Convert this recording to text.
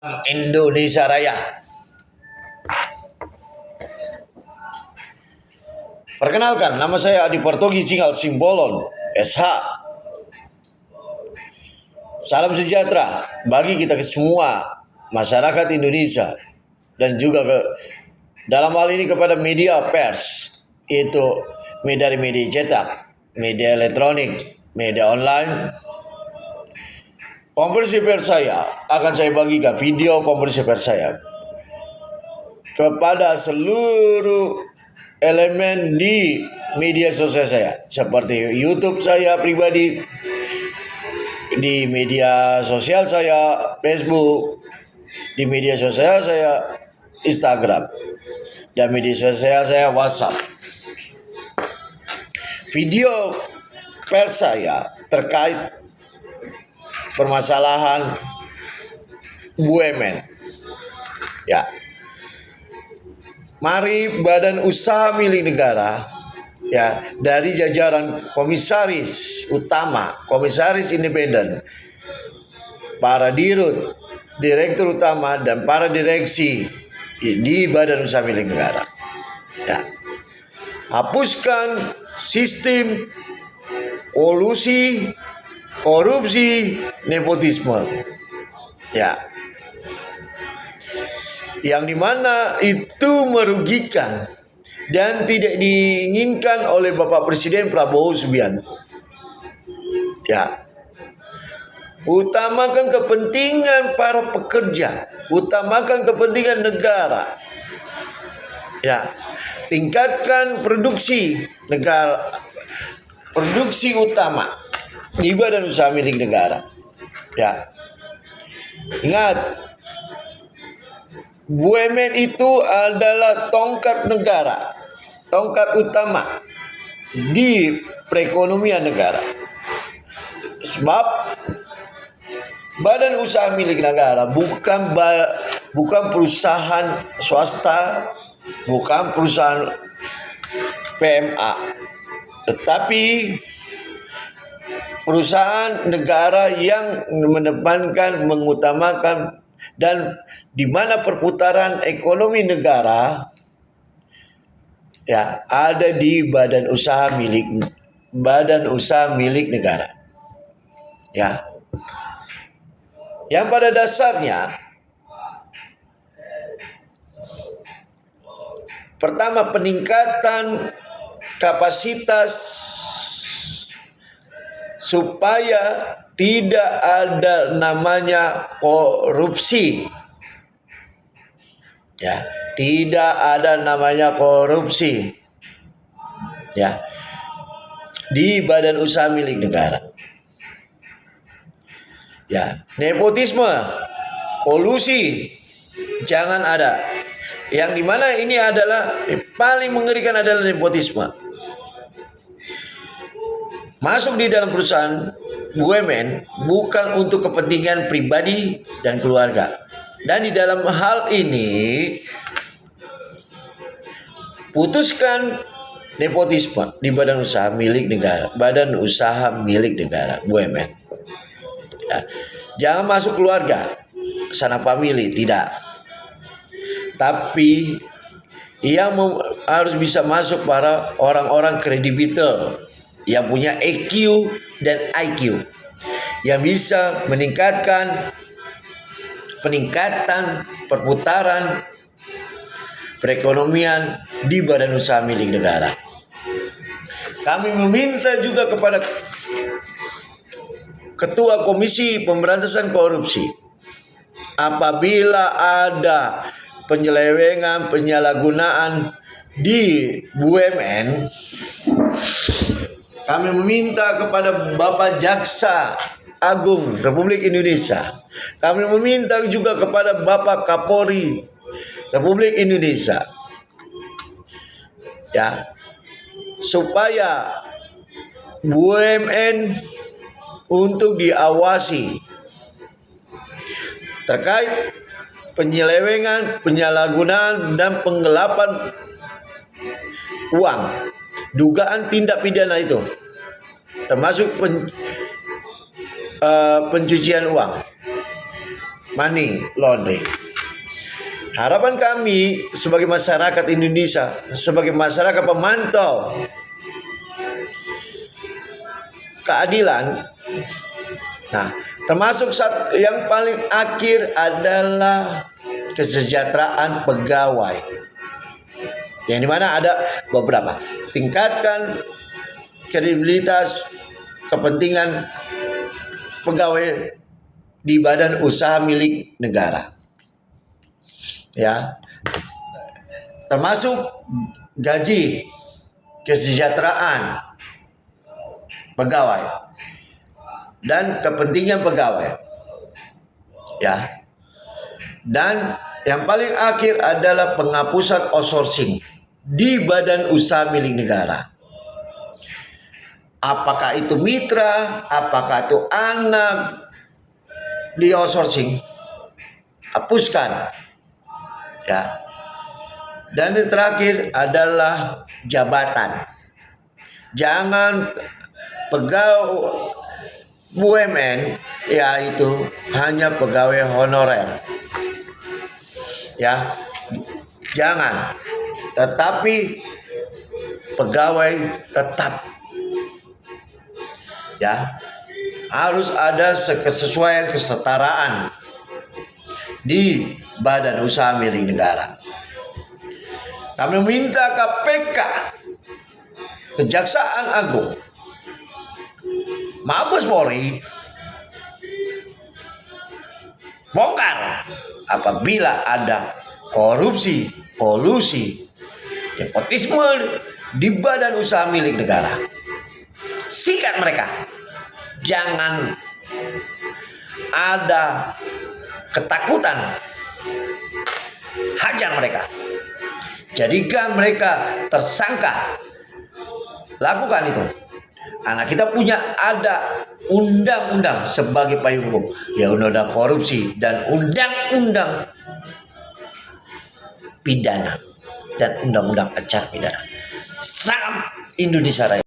Indonesia Raya. Perkenalkan, nama saya Adi Partogi Singal Simbolon, SH. Salam sejahtera bagi kita semua masyarakat Indonesia dan juga dalam hal ini kepada media pers, yaitu dari media cetak, media elektronik, media online. Konferensi pers saya akan saya bagikan video konferensi pers saya kepada seluruh elemen di media sosial saya, seperti YouTube saya pribadi, di media sosial saya Facebook, di media sosial saya Instagram, dan media sosial saya WhatsApp. Video pers saya terkait permasalahan BUMN. Ya. Mari badan usaha milik negara, ya, dari jajaran komisaris utama, komisaris independen, para dirut, direktur utama, dan para direksi di badan usaha milik negara, ya, hapuskan sistem kolusi, korupsi, nepotisme, ya, yang dimana itu merugikan dan tidak diinginkan oleh Bapak Presiden Prabowo Subianto. Ya, utamakan kepentingan para pekerja, utamakan kepentingan negara. Ya, tingkatkan produksi negara, produksi utama di badan usaha milik negara. Ya, ingat, BUMN itu adalah tongkat negara, tongkat utama di perekonomian negara. Sebab badan usaha milik negara bukan perusahaan swasta, bukan perusahaan PMA, tetapi perusahaan negara yang mengedepankan, mengutamakan, dan di mana perputaran ekonomi negara, ya, ada di badan usaha milik negara. Ya. Yang pada dasarnya pertama, peningkatan kapasitas supaya tidak ada namanya korupsi. Ya, tidak ada namanya korupsi. Ya, di badan usaha milik negara. Ya, nepotisme, kolusi jangan ada. Yang dimana ini adalah paling mengerikan adalah nepotisme. Masuk di dalam perusahaan BUMN bukan untuk kepentingan pribadi dan keluarga. Dan di dalam hal ini, putuskan nepotisme di badan usaha milik negara, BUMN. Ya. Jangan masuk keluarga, sanak famili, tidak. Tapi yang harus bisa masuk para orang-orang kredibil yang punya EQ dan IQ, yang bisa meningkatkan peningkatan perputaran perekonomian di badan usaha milik negara. Kami meminta juga kepada Ketua Komisi Pemberantasan Korupsi, apabila ada penyelewengan, penyalahgunaan di BUMN, kami meminta kepada Bapak Jaksa Agung Republik Indonesia, kami meminta juga kepada Bapak Kapolri Republik Indonesia, ya, supaya BUMN untuk diawasi terkait penyelewengan, penyalahgunaan, dan penggelapan uang, dugaan tindak pidana itu, termasuk pencucian uang. money laundering. Harapan kami sebagai masyarakat Indonesia, sebagai masyarakat pemantau keadilan, nah, termasuk yang paling akhir adalah kesejahteraan pegawai, yang dimana ada beberapa tingkatkan kredibilitas kepentingan pegawai di badan usaha milik negara, ya, termasuk gaji, kesejahteraan pegawai dan kepentingan pegawai, ya. Dan yang paling akhir adalah penghapusan outsourcing di badan usaha milik negara. Apakah itu mitra, apakah itu anak, di outsourcing, hapuskan, ya. Dan yang terakhir adalah jabatan. Jangan pegawai BUMN yaitu hanya pegawai honorer, ya, jangan, tetapi pegawai tetap, ya, harus ada kesesuaian, kesetaraan di badan usaha milik negara. Kami minta KPK, Kejaksaan Agung, Mabes Polri bongkar apabila ada korupsi, kolusi, nepotisme di badan usaha milik negara. Sikat mereka. Jangan ada ketakutan. Hajar mereka. Jadikan mereka tersangka. Lakukan itu. Karena kita punya ada undang-undang sebagai payung hukum, ya, undang-undang korupsi dan undang-undang pidana dan undang-undang acara pidana. Salam Indonesia Raya.